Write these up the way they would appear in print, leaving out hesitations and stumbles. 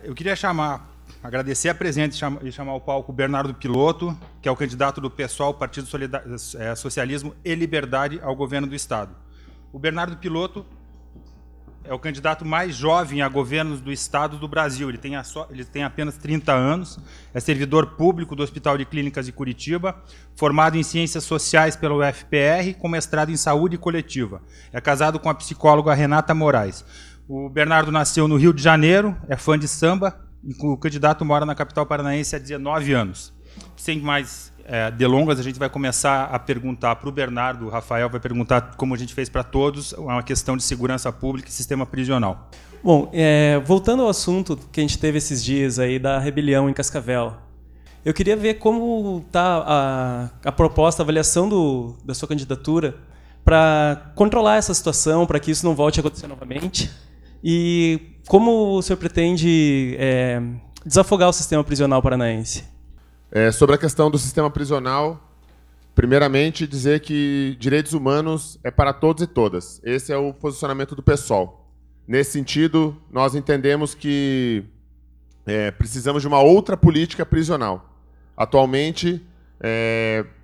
Eu queria agradecer a presença e chamar ao palco o Bernardo Piloto, que é o candidato do PSOL, Partido Socialismo e Liberdade, ao governo do Estado. O Bernardo Piloto é o candidato mais jovem a governos do Estado do Brasil. Ele tem apenas 30 anos, é servidor público do Hospital de Clínicas de Curitiba, formado em Ciências Sociais pelo UFPR, com mestrado em Saúde Coletiva. É casado com a psicóloga Renata Moraes. O Bernardo nasceu no Rio de Janeiro, é fã de samba, e o candidato mora na capital paranaense há 19 anos. Sem mais delongas, a gente vai começar a perguntar para o Bernardo. O Rafael vai perguntar, como a gente fez para todos, uma questão de segurança pública e sistema prisional. Bom, voltando ao assunto que a gente teve esses dias aí da rebelião em Cascavel, eu queria ver como está a proposta, a avaliação da sua candidatura para controlar essa situação, para que isso não volte a acontecer novamente, e como o senhor pretende desafogar o sistema prisional paranaense? Sobre a questão do sistema prisional, primeiramente dizer que direitos humanos é para todos e todas. Esse é o posicionamento do PSOL. Nesse sentido, nós entendemos que precisamos de uma outra política prisional. Atualmente,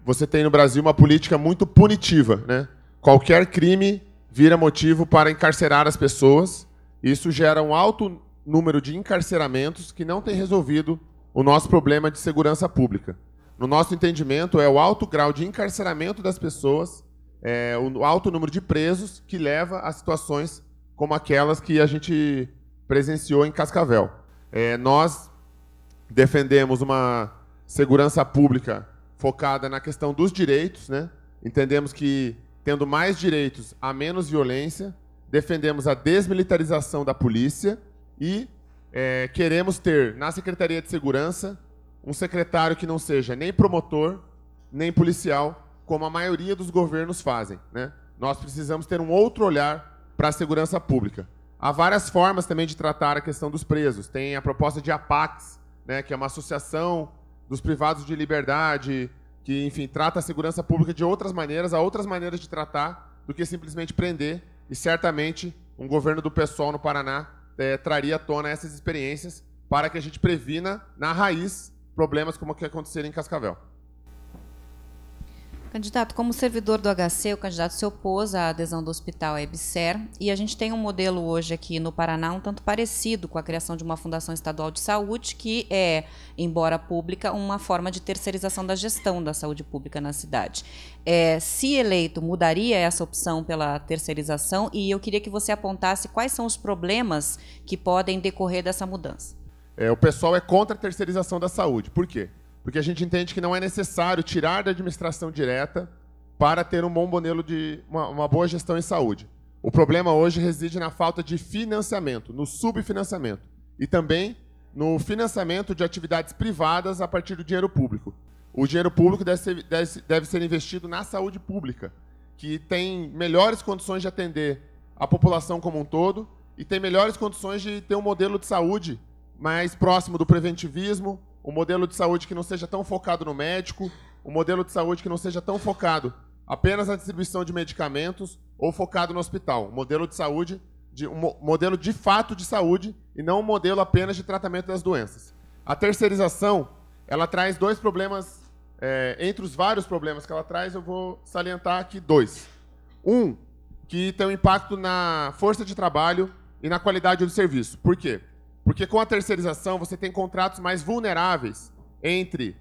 você tem no Brasil uma política muito punitiva, né? Qualquer crime vira motivo para encarcerar as pessoas. Isso gera um alto número de encarceramentos que não tem resolvido o nosso problema de segurança pública. No nosso entendimento, é o alto grau de encarceramento das pessoas, o alto número de presos que leva a situações como aquelas que a gente presenciou em Cascavel. Nós defendemos uma segurança pública focada na questão dos direitos, né? Entendemos que, tendo mais direitos, há menos violência. Defendemos a desmilitarização da polícia e queremos ter, na Secretaria de Segurança, um secretário que não seja nem promotor, nem policial, como a maioria dos governos fazem, né? Nós precisamos ter um outro olhar para a segurança pública. Há várias formas também de tratar a questão dos presos. Tem a proposta de APACS, né, que é uma associação dos privados de liberdade, que, enfim, trata a segurança pública de outras maneiras, há outras maneiras de tratar do que simplesmente prender, e certamente um governo do PSOL no Paraná traria à tona essas experiências para que a gente previna, na raiz, problemas como o que aconteceram em Cascavel. Candidato, como servidor do HC, o candidato se opôs à adesão do hospital à EBSER, e a gente tem um modelo hoje aqui no Paraná um tanto parecido com a criação de uma Fundação Estadual de Saúde, que é, embora pública, uma forma de terceirização da gestão da saúde pública na cidade. Se eleito, mudaria essa opção pela terceirização, e eu queria que você apontasse quais são os problemas que podem decorrer dessa mudança. O pessoal é contra a terceirização da saúde. Por quê? Porque a gente entende que não é necessário tirar da administração direta para ter um bom modelo de uma boa gestão em saúde. O problema hoje reside na falta de financiamento, no subfinanciamento, e também no financiamento de atividades privadas a partir do dinheiro público. O dinheiro público deve ser investido na saúde pública, que tem melhores condições de atender a população como um todo e tem melhores condições de ter um modelo de saúde mais próximo do preventivismo, um modelo de saúde que não seja tão focado no médico, um modelo de saúde que não seja tão focado apenas na distribuição de medicamentos ou focado no hospital. Um modelo de saúde, um modelo de fato de saúde e não um modelo apenas de tratamento das doenças. A terceirização, ela traz dois problemas, entre os vários problemas que ela traz, eu vou salientar aqui dois. Um, que tem um impacto na força de trabalho e na qualidade do serviço. Por quê? Porque com a terceirização você tem contratos mais vulneráveis entre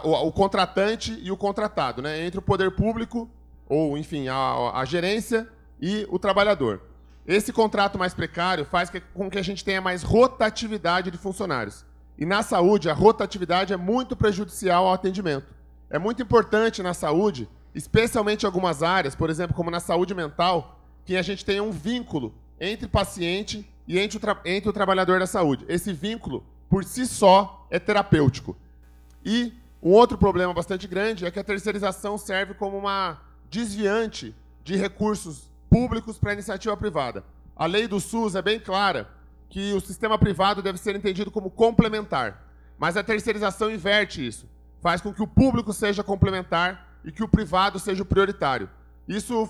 o contratante e o contratado, né? Entre o poder público, ou enfim, a gerência e o trabalhador. Esse contrato mais precário faz com que a gente tenha mais rotatividade de funcionários. E na saúde, a rotatividade é muito prejudicial ao atendimento. É muito importante na saúde, especialmente em algumas áreas, por exemplo, como na saúde mental, que a gente tenha um vínculo entre paciente e entre o trabalhador da saúde. Esse vínculo, por si só, é terapêutico. E um outro problema bastante grande é que a terceirização serve como uma desviante de recursos públicos para a iniciativa privada. A lei do SUS é bem clara que o sistema privado deve ser entendido como complementar, mas a terceirização inverte isso. Faz com que o público seja complementar e que o privado seja o prioritário. Isso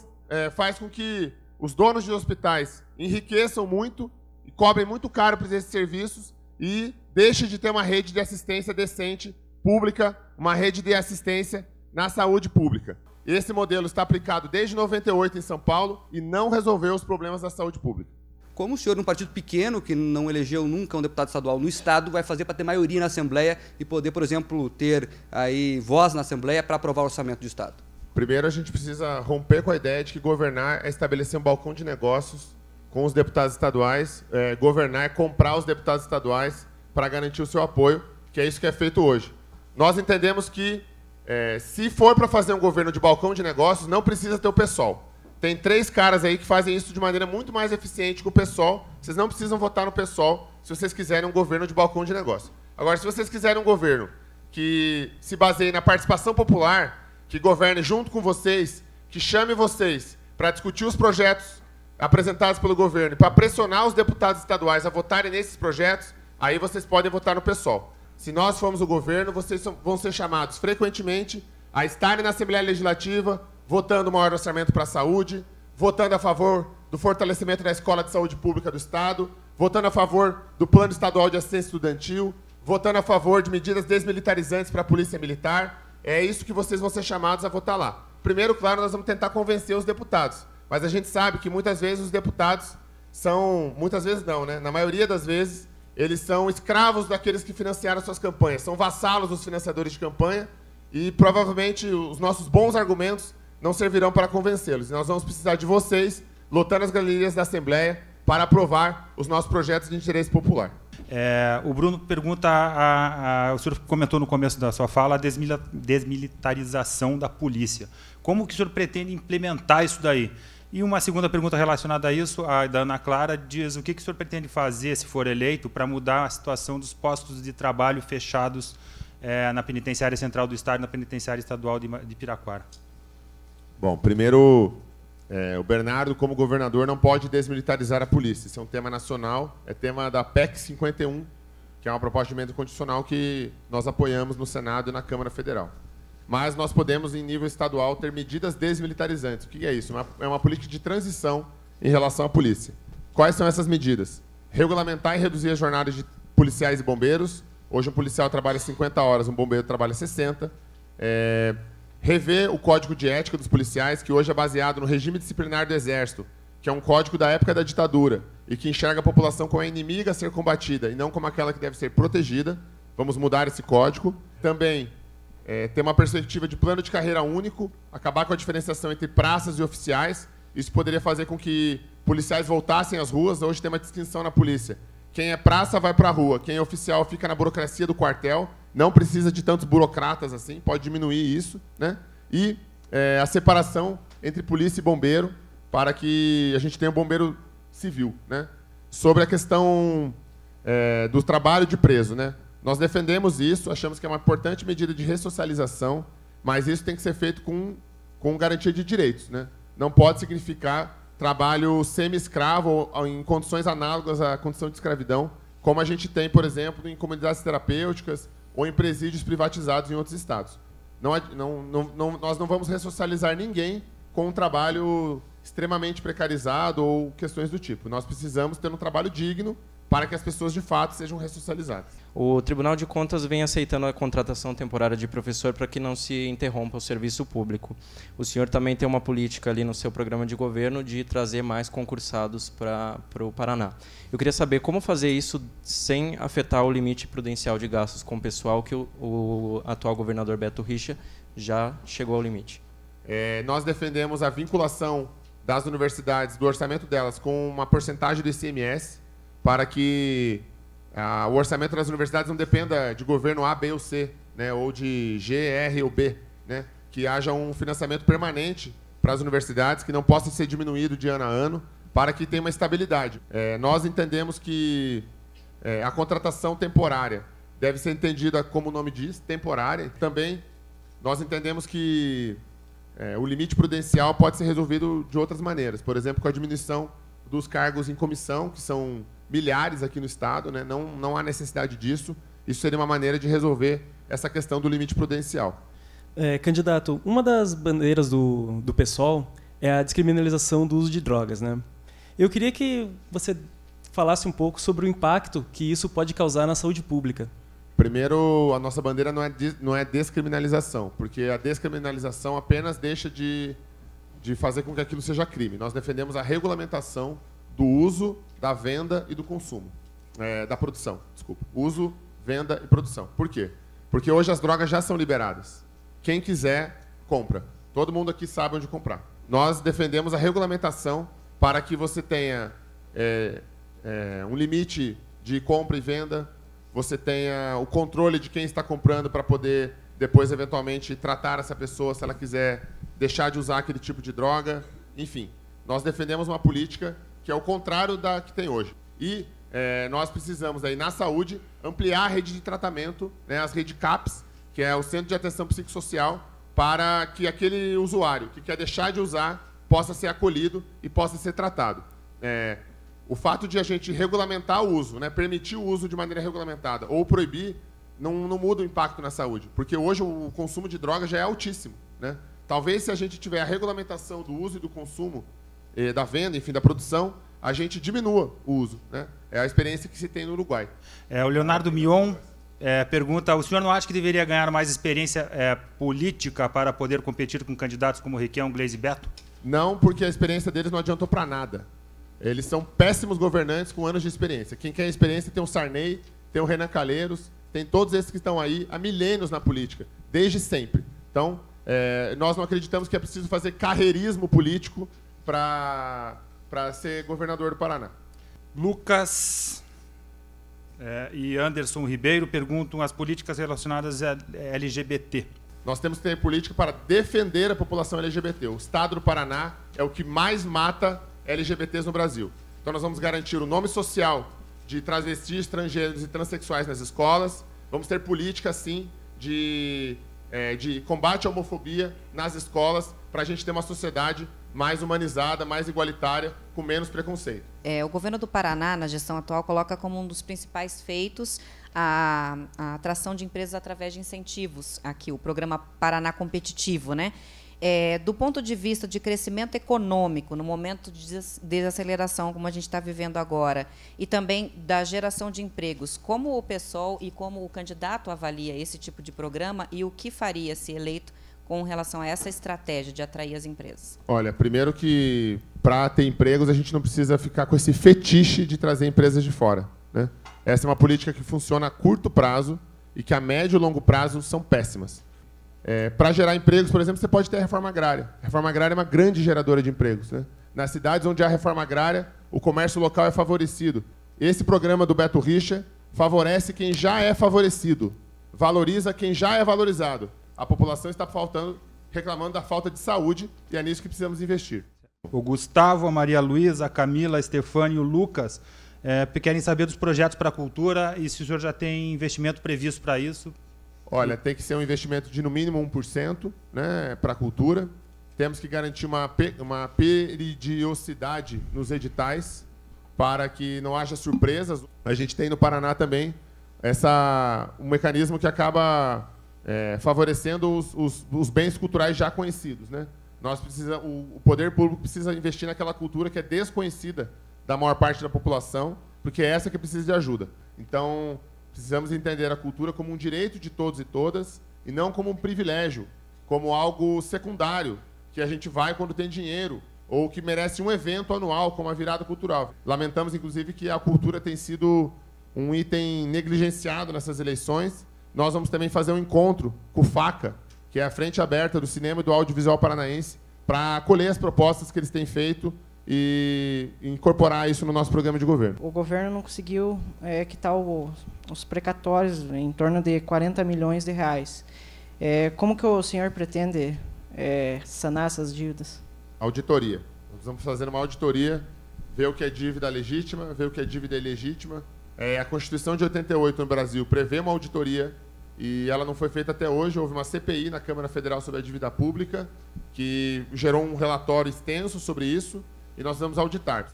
faz com que os donos de hospitais enriqueçam muito e cobrem muito caro por esses serviços e deixem de ter uma rede de assistência decente, pública, uma rede de assistência na saúde pública. Esse modelo está aplicado desde 98 em São Paulo e não resolveu os problemas da saúde pública. Como o senhor, um partido pequeno, que não elegeu nunca um deputado estadual no Estado, vai fazer para ter maioria na Assembleia e poder, por exemplo, ter aí voz na Assembleia para aprovar o orçamento do Estado? Primeiro, a gente precisa romper com a ideia de que governar é estabelecer um balcão de negócios com os deputados estaduais, governar é comprar os deputados estaduais para garantir o seu apoio, que é isso que é feito hoje. Nós entendemos que, se for para fazer um governo de balcão de negócios, não precisa ter o PSOL. Tem 3 caras aí que fazem isso de maneira muito mais eficiente que o PSOL. Vocês não precisam votar no PSOL se vocês quiserem um governo de balcão de negócio. Agora, se vocês quiserem um governo que se baseie na participação popular, que governe junto com vocês, que chame vocês para discutir os projetos apresentados pelo governo e para pressionar os deputados estaduais a votarem nesses projetos, aí vocês podem votar no PSOL. Se nós formos o governo, vocês vão ser chamados frequentemente a estarem na Assembleia Legislativa, votando o maior orçamento para a saúde, votando a favor do fortalecimento da Escola de Saúde Pública do Estado, votando a favor do Plano Estadual de Assistência Estudantil, votando a favor de medidas desmilitarizantes para a Polícia Militar. É isso que vocês vão ser chamados a votar lá. Primeiro, claro, nós vamos tentar convencer os deputados, mas a gente sabe que muitas vezes os deputados são... Muitas vezes não, né? Na maioria das vezes, eles são escravos daqueles que financiaram suas campanhas, são vassalos dos financiadores de campanha e provavelmente os nossos bons argumentos não servirão para convencê-los. Nós vamos precisar de vocês, lotando as galerias da Assembleia, para aprovar os nossos projetos de interesse popular. O Bruno pergunta, o senhor comentou no começo da sua fala, a desmilitarização da polícia. Como que o senhor pretende implementar isso daí? E uma segunda pergunta relacionada a isso, a da Ana Clara, diz o que o senhor pretende fazer, se for eleito, para mudar a situação dos postos de trabalho fechados na Penitenciária Central do Estado e na Penitenciária Estadual de Piraquara? Bom, primeiro, o Bernardo, como governador, não pode desmilitarizar a polícia. Isso é um tema nacional, é tema da PEC 51, que é uma proposta de emenda constitucional que nós apoiamos no Senado e na Câmara Federal. Mas nós podemos, em nível estadual, ter medidas desmilitarizantes. O que é isso? É uma política de transição em relação à polícia. Quais são essas medidas? Regulamentar e reduzir as jornadas de policiais e bombeiros. Hoje um policial trabalha 50 horas, um bombeiro trabalha 60. Rever o Código de Ética dos policiais, que hoje é baseado no regime disciplinar do Exército, que é um código da época da ditadura e que enxerga a população como a inimiga a ser combatida e não como aquela que deve ser protegida. Vamos mudar esse código. Também ter uma perspectiva de plano de carreira único, acabar com a diferenciação entre praças e oficiais. Isso poderia fazer com que policiais voltassem às ruas. Hoje tem uma distinção na polícia. Quem é praça vai para a rua, quem é oficial fica na burocracia do quartel. Não precisa de tantos burocratas assim, pode diminuir isso, né? E a separação entre polícia e bombeiro, para que a gente tenha um bombeiro civil, né? Sobre a questão do trabalho de preso, né? Nós defendemos isso, achamos que é uma importante medida de ressocialização, mas isso tem que ser feito com garantia de direitos, né? Não pode significar trabalho semi-escravo ou em condições análogas à condição de escravidão, como a gente tem, por exemplo, em comunidades terapêuticas ou em presídios privatizados em outros estados. Nós não vamos ressocializar ninguém com um trabalho extremamente precarizado ou questões do tipo. Nós precisamos ter um trabalho digno para que as pessoas, de fato, sejam ressocializadas. O Tribunal de Contas vem aceitando a contratação temporária de professor para que não se interrompa o serviço público. O senhor também tem uma política ali no seu programa de governo de trazer mais concursados para o Paraná. Eu queria saber como fazer isso sem afetar o limite prudencial de gastos com o pessoal, que o atual governador Beto Richa já chegou ao limite. Nós defendemos a vinculação das universidades, do orçamento delas, com uma porcentagem do ICMS, para que o orçamento das universidades não dependa de governo A, B ou C, né, ou de G, R ou B, né, que haja um financiamento permanente para as universidades, que não possa ser diminuído de ano a ano, para que tenha uma estabilidade. Nós entendemos que a contratação temporária deve ser entendida como o nome diz, temporária. Também nós entendemos que o limite prudencial pode ser resolvido de outras maneiras, por exemplo, com a diminuição dos cargos em comissão, que são milhares aqui no Estado, né? Não há necessidade disso. Isso seria uma maneira de resolver essa questão do limite prudencial. Candidato, uma das bandeiras do PSOL é a descriminalização do uso de drogas, né? Eu queria que você falasse um pouco sobre o impacto que isso pode causar na saúde pública. Primeiro, a nossa bandeira não é descriminalização, porque a descriminalização apenas deixa de fazer com que aquilo seja crime. Nós defendemos a regulamentação do uso, da venda e do consumo. Da produção, desculpa. Uso, venda e produção. Por quê? Porque hoje as drogas já são liberadas. Quem quiser, compra. Todo mundo aqui sabe onde comprar. Nós defendemos a regulamentação para que você tenha um limite de compra e venda, você tenha o controle de quem está comprando para poder, depois, eventualmente, tratar essa pessoa se ela quiser deixar de usar aquele tipo de droga. Enfim, nós defendemos uma política que é o contrário da que tem hoje. E nós precisamos, aí, na saúde, ampliar a rede de tratamento, né, as redes CAPS, que é o Centro de Atenção Psicossocial, para que aquele usuário que quer deixar de usar possa ser acolhido e possa ser tratado. O fato de a gente regulamentar o uso, né, permitir o uso de maneira regulamentada ou proibir, não muda o impacto na saúde, porque hoje o consumo de drogas já é altíssimo, né? Talvez, se a gente tiver a regulamentação do uso e do consumo, da venda, enfim, da produção, a gente diminua o uso, né? É a experiência que se tem no Uruguai. O Leonardo Mion pergunta: o senhor não acha que deveria ganhar mais experiência política para poder competir com candidatos como Requião, Gleisi e Beto? Não, porque a experiência deles não adiantou para nada. Eles são péssimos governantes com anos de experiência. Quem quer experiência tem o Sarney, tem o Renan Calheiros, tem todos esses que estão aí há milênios na política, desde sempre. Então, nós não acreditamos que é preciso fazer carreirismo político para ser governador do Paraná. Lucas e Anderson Ribeiro perguntam as políticas relacionadas a LGBT. Nós temos que ter política para defender a população LGBT. O Estado do Paraná é o que mais mata LGBTs no Brasil. Então nós vamos garantir o nome social de travestis, transgêneros e transexuais nas escolas. Vamos ter política, sim, de combate à homofobia nas escolas, para a gente ter uma sociedade mais humanizada, mais igualitária, com menos preconceito. O governo do Paraná, na gestão atual, coloca como um dos principais feitos a atração de empresas através de incentivos, aqui, o programa Paraná Competitivo, né? Do ponto de vista de crescimento econômico, no momento de desaceleração, como a gente está vivendo agora, e também da geração de empregos, como o PSOL e como o candidato avalia esse tipo de programa e o que faria, se eleito, com relação a essa estratégia de atrair as empresas? Olha, primeiro que, para ter empregos, a gente não precisa ficar com esse fetiche de trazer empresas de fora, né? Essa é uma política que funciona a curto prazo e que a médio e longo prazo são péssimas. Para gerar empregos, por exemplo, você pode ter a reforma agrária. A reforma agrária é uma grande geradora de empregos, né? Nas cidades onde há reforma agrária, o comércio local é favorecido. Esse programa do Beto Richa favorece quem já é favorecido, valoriza quem já é valorizado. A população está reclamando da falta de saúde e é nisso que precisamos investir. O Gustavo, a Maria Luísa, a Camila, a Stefânia e o Lucas querem saber dos projetos para a cultura e se o senhor já tem investimento previsto para isso. Olha, tem que ser um investimento de no mínimo 1%, né, para a cultura. Temos que garantir uma periodicidade nos editais para que não haja surpresas. A gente tem no Paraná também um mecanismo que acaba favorecendo os bens culturais já conhecidos, né? O poder público precisa investir naquela cultura que é desconhecida da maior parte da população, porque é essa que precisa de ajuda. Então, precisamos entender a cultura como um direito de todos e todas e não como um privilégio, como algo secundário, que a gente vai quando tem dinheiro, ou que merece um evento anual, como a virada cultural. Lamentamos, inclusive, que a cultura tem sido um item negligenciado nessas eleições. Nós vamos também fazer um encontro com o FACA, que é a Frente Aberta do Cinema e do Audiovisual Paranaense, para acolher as propostas que eles têm feito e incorporar isso no nosso programa de governo. O governo não conseguiu quitar os precatórios em torno de 40 milhões de reais. Como que o senhor pretende sanar essas dívidas? Auditoria. Nós vamos fazer uma auditoria, ver o que é dívida legítima, ver o que é dívida ilegítima. A Constituição de 88 no Brasil prevê uma auditoria e ela não foi feita até hoje. Houve uma CPI na Câmara Federal sobre a dívida pública que gerou um relatório extenso sobre isso e nós vamos auditar.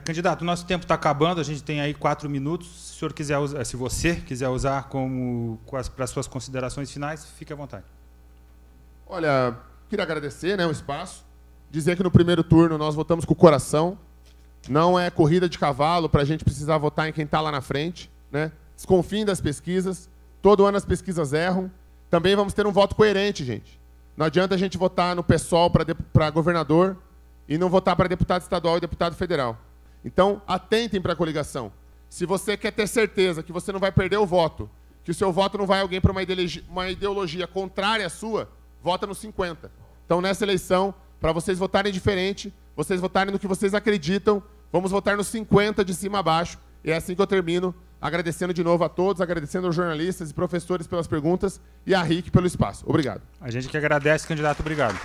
Candidato, o nosso tempo está acabando, a gente tem aí 4 minutos. Se o senhor quiser usar, se você quiser usar para as suas considerações finais, fique à vontade. Olha, queria agradecer, né, o espaço, dizer que no primeiro turno nós votamos com o coração, Não é corrida de cavalo para a gente precisar votar em quem está lá na frente, né? Desconfiem das pesquisas. Todo ano as pesquisas erram. Também vamos ter um voto coerente, gente. Não adianta a gente votar no PSOL para governador e não votar para deputado estadual e deputado federal. Então, atentem para a coligação. Se você quer ter certeza que você não vai perder o voto, que o seu voto não vai alguém para uma ideologia contrária à sua, vota no 50. Então, nessa eleição, para vocês votarem diferente, vocês votarem no que vocês acreditam, vamos votar no 50 de cima a baixo. E é assim que eu termino, agradecendo de novo a todos, agradecendo aos jornalistas e professores pelas perguntas e a RIC pelo espaço. Obrigado. A gente que agradece, candidato. Obrigado.